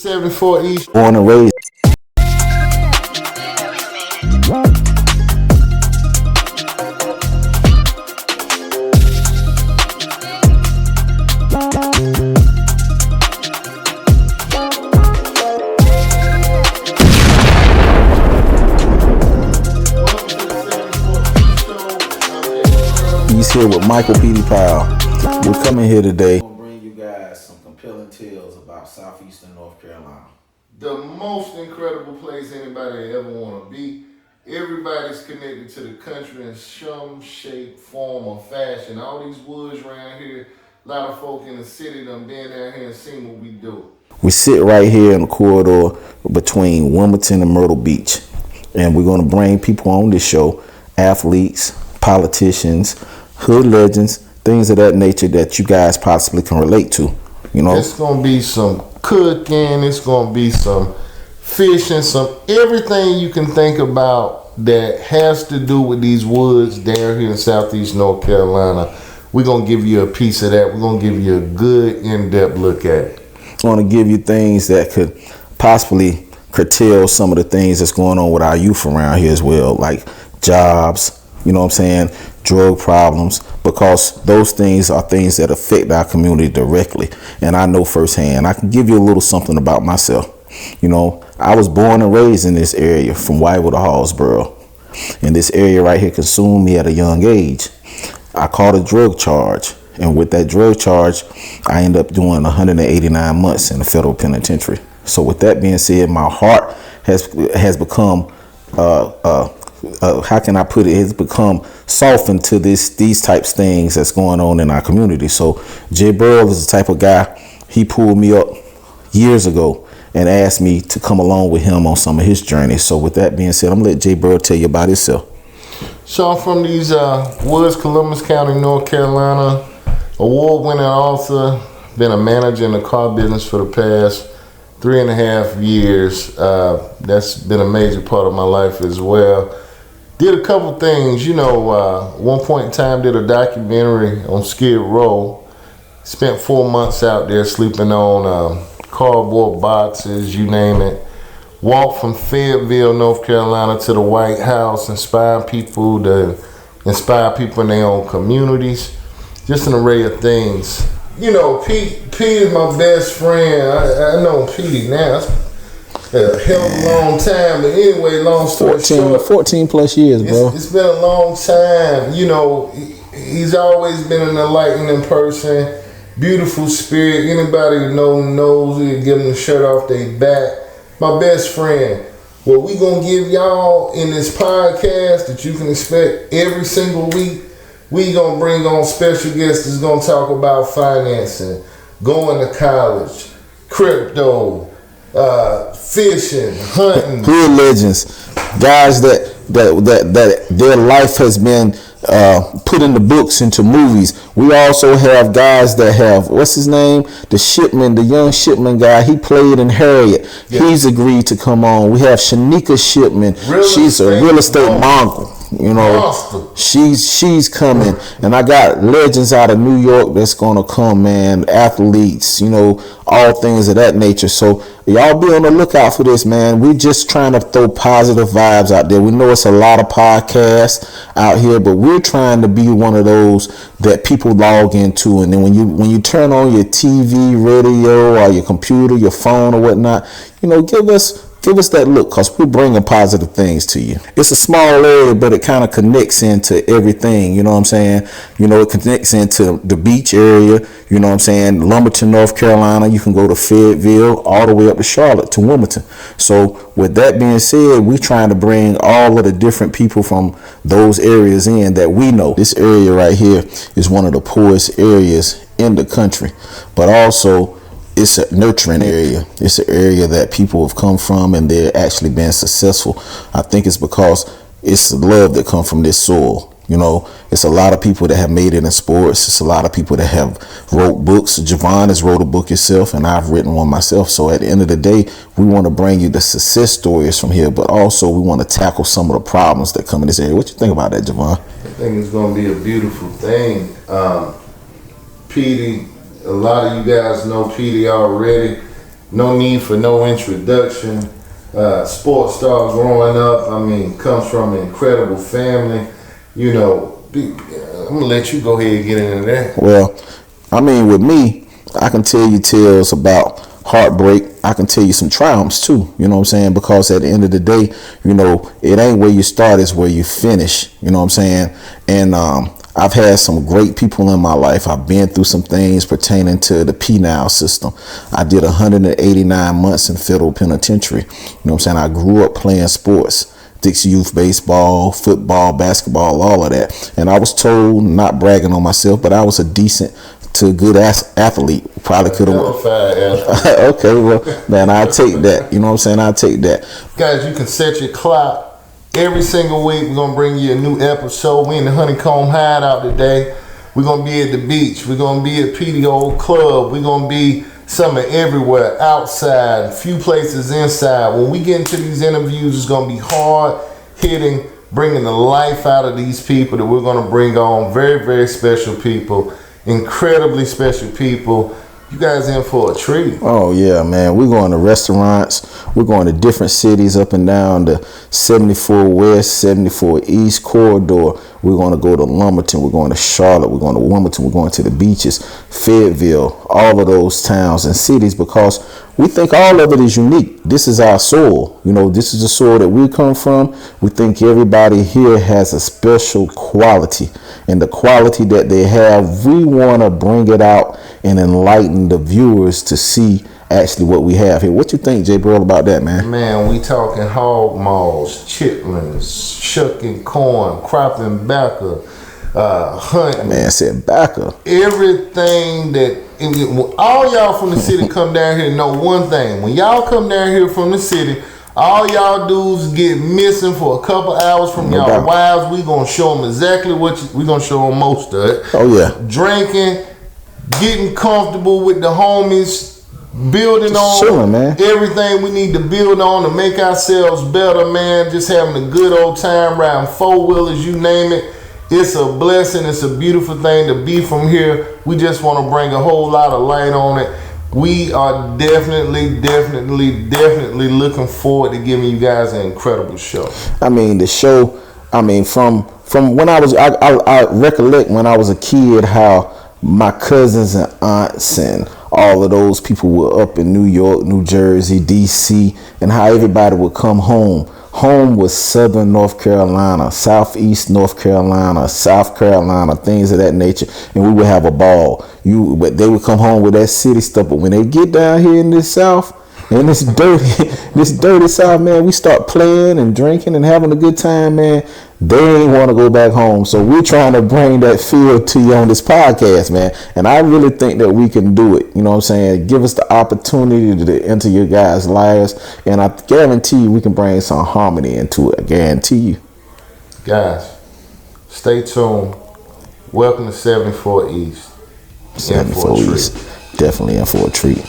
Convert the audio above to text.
74 East. Born and raised. He's here with Michael Petey Powell. We're coming here today. I'm gonna bring you guys some compelling tales about southeastern North Carolina. The most incredible place anybody ever want to be. Everybody's connected to the country in some shape, form, or fashion. All these woods around here, a lot of folk in the city done been down here and seen what we do. We sit right here in the corridor between Wilmington and Myrtle Beach. And we're going to bring people on this show, athletes, politicians, hood legends, things of that nature that you guys possibly can relate to. You know, it's going to be some cooking, it's going to be some fishing, some everything you can think about that has to do with these woods down here in southeast North Carolina. We're going to give you a piece of that. We're going to give you a good in-depth look at it. I want to give you things that could possibly curtail some of the things that's going on with our youth around here as well, like jobs, you know what I'm saying, drug problems, because those things are things that affect our community directly. And I know firsthand. I can give you a little something about myself. You know, I was born and raised in this area from Whitewood to Hallsboro. And this area right here consumed me at a young age. I caught a drug charge. And with that drug charge, I ended up doing 189 months in the federal penitentiary. So with that being said, my heart has become how can I put it? It's become softened to these types of things that's going on in our community. So J-Boro is the type of guy, he pulled me up years ago and asked me to come along with him on some of his journeys. So with that being said, I'm gonna let J-Boro tell you about himself. So I'm from these woods, Columbus County, North Carolina, award-winning author, been a manager in the car business for the past 3.5 years. That's been a major part of my life as well. Did a couple things, you know, one point in time did a documentary on Skid Row. Spent 4 months out there sleeping on cardboard boxes, you name it. Walked from Fayetteville, North Carolina to the White House, inspiring people to inspire people in their own communities. Just an array of things. You know, Pete is my best friend. I know Petey now. A hell of a long time, but anyway, long story short, 14 plus years, bro. It's been a long time. You know, he's always been an enlightening person, beautiful spirit. Anybody who knows he'll give them the shirt off their back. My best friend. What we gonna give y'all in this podcast that you can expect every single week, we gonna bring on special guests that's gonna talk about financing, going to college, crypto, fishing, hunting. Hood legends, guys that their life has been put in the books, into movies. We also have guys that have, what's his name? The young Shipman guy. He played in Harriet. Yeah. He's agreed to come on. We have Shanika Shipman. She's a real estate mogul. You know, she's coming, and I got legends out of New York that's gonna come, man. Athletes, you know, all things of that nature. So y'all be on the lookout for this, man. We just trying to throw positive vibes out there. We know it's a lot of podcasts out here, but we're trying to be one of those that people log into, and then when you turn on your TV, radio, or your computer, your phone, or whatnot, you know, give us that look, because we're bringing positive things to you. It's a small area, but it kind of connects into everything, you know what I'm saying? You know, it connects into the beach area, you know what I'm saying? Lumberton, North Carolina, you can go to Fayetteville, all the way up to Charlotte, to Wilmington. So with that being said, we're trying to bring all of the different people from those areas in that we know. This area right here is one of the poorest areas in the country, but also it's a nurturing area. It's an area that people have come from and they're actually been successful. I think it's because it's the love that comes from this soil. You know, it's a lot of people that have made it in sports. It's a lot of people that have wrote books. Javon has wrote a book himself, and I've written one myself. So at the end of the day, we want to bring you the success stories from here, but also we want to tackle some of the problems that come in this area. What you think about that, Javon? I think it's going to be a beautiful thing. Petey, a lot of you guys know Petey already. No need for no introduction. Sports star growing up. I mean, comes from an incredible family. You know, I'm gonna let you go ahead and get into that. Well, I mean, with me, I can tell you tales about heartbreak. I can tell you some triumphs too. You know what I'm saying? Because at the end of the day, you know, it ain't where you start, it's where you finish. You know what I'm saying? And I've had some great people in my life. I've been through some things pertaining to the penal system. I did 189 months in federal penitentiary. You know what I'm saying? I grew up playing sports. Dixie Youth baseball, football, basketball, all of that. And I was told, not bragging on myself, but I was a decent to good athlete. Probably could have. Okay, well, man, I take that. You know what I'm saying? I take that. Guys, you can set your clock. Every single week, we're going to bring you a new episode. We in the Honeycomb Hideout today. We're going to be at the beach. We're going to be at Petey Old Club. We're going to be somewhere everywhere, outside, a few places inside. When we get into these interviews, it's going to be hard hitting, bringing the life out of these people that we're going to bring on. Very, very special people, incredibly special people. You guys in for a treat. Oh, yeah, man. We're going to restaurants. We're going to different cities up and down the 74 West, 74 East corridor. We're going to go to Lumberton. We're going to Charlotte. We're going to Wilmington. We're going to the beaches, Fayetteville, all of those towns and cities, because we think all of it is unique. This is our soil. You know, this is the soil that we come from. We think everybody here has a special quality. And the quality that they have, we want to bring it out and enlighten the viewers to see actually what we have here. What you think, J-Boro, about that, man? Man, we talking hog maws, chitlins, shucking corn, cropping backer, hunting. Man, I said backer. Everything that, all y'all from the city come down here know one thing. When y'all come down here from the city, all y'all dudes get missing for a couple hours from y'all wives. We gonna show them exactly what we gonna show them most of it. Oh yeah. Drinking, getting comfortable with the homies, building on man. Everything we need to build on to make ourselves better, man. Just having a good old time, riding four-wheelers, you name it. It's a blessing. It's a beautiful thing to be from here. We just want to bring a whole lot of light on it. We are definitely looking forward to giving you guys an incredible show. I mean, the show, I mean, from when I recollect when I was a kid how my cousins and aunts and all of those people were up in New York, New Jersey, DC, and how everybody would come home. Home was Southern North Carolina, Southeast North Carolina, South Carolina, things of that nature, and we would have a ball. But they would come home with that city stuff. But when they get down here in this South, in this dirty South, man, we start playing and drinking and having a good time, man. They ain't want to go back home. So we're trying to bring that feel to you on this podcast, man. And I really think that we can do it. You know what I'm saying? Give us the opportunity to enter your guys' lives. And I guarantee you we can bring some harmony into it. I guarantee you. Guys, stay tuned. Welcome to 74 East. 74 East. Definitely in for a treat.